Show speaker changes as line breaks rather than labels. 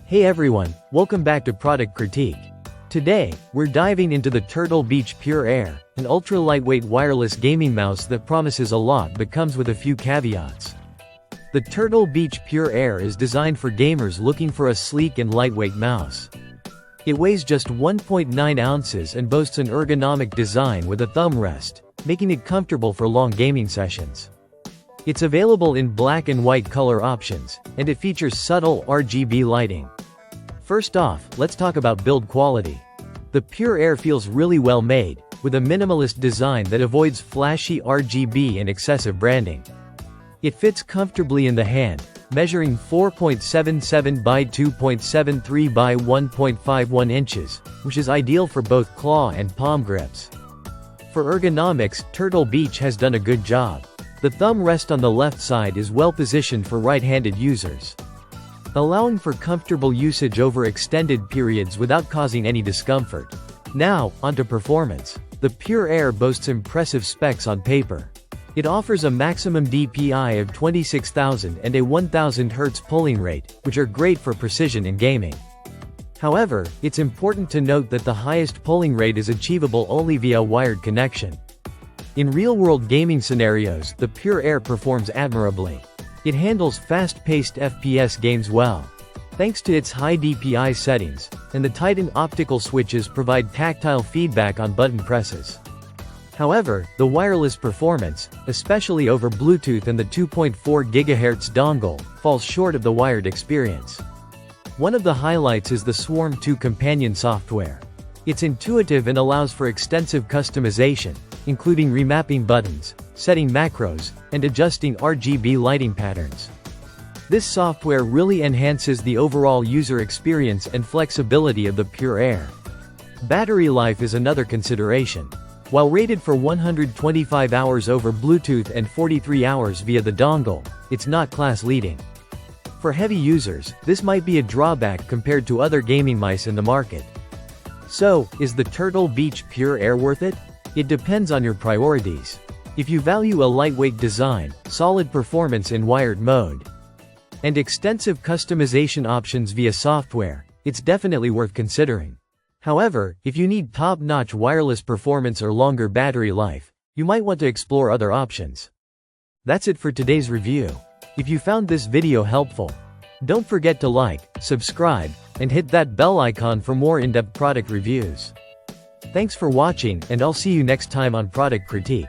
Hey everyone, welcome back to Product Critique. Today, we're diving into the Turtle Beach Pure Air, an ultra-lightweight wireless gaming mouse that promises a lot but comes with a few caveats. The Turtle Beach Pure Air is designed for gamers looking for a sleek and lightweight mouse. It weighs just 1.9 ounces and boasts an ergonomic design with a thumb rest, making it comfortable for long gaming sessions. It's available in black and white color options, and it features subtle RGB lighting. First off, let's talk about build quality. The Pure Air feels really well made, with a minimalist design that avoids flashy RGB and excessive branding. It fits comfortably in the hand, measuring 4.77 by 2.73 by 1.51 inches, which is ideal for both claw and palm grips. For ergonomics, Turtle Beach has done a good job. The thumb rest on the left side is well positioned for right-handed users, allowing for comfortable usage over extended periods without causing any discomfort. Now, onto performance. The Pure Air boasts impressive specs on paper. It offers a maximum DPI of 26,000 and a 1000 Hz polling rate, which are great for precision in gaming. However, it's important to note that the highest polling rate is achievable only via wired connection. In real-world gaming scenarios, the Pure Air performs admirably. It handles fast-paced FPS games well, thanks to its high DPI settings, and the Titan optical switches provide tactile feedback on button presses. However, the wireless performance, especially over Bluetooth and the 2.4 GHz dongle, falls short of the wired experience. One of the highlights is the Swarm 2 companion software. It's intuitive and allows for extensive customization, including remapping buttons, setting macros, and adjusting RGB lighting patterns. This software really enhances the overall user experience and flexibility of the Pure Air. Battery life is another consideration. While rated for 125 hours over Bluetooth and 43 hours via the dongle, it's not class-leading. For heavy users, this might be a drawback compared to other gaming mice in the market. So, is the Turtle Beach Pure Air worth it? It depends on your priorities. If you value a lightweight design, solid performance in wired mode, and extensive customization options via software, it's definitely worth considering. However, if you need top-notch wireless performance or longer battery life, you might want to explore other options. That's it for today's review. If you found this video helpful, don't forget to like, subscribe, and hit that bell icon for more in-depth product reviews. Thanks for watching, and I'll see you next time on Product Critique.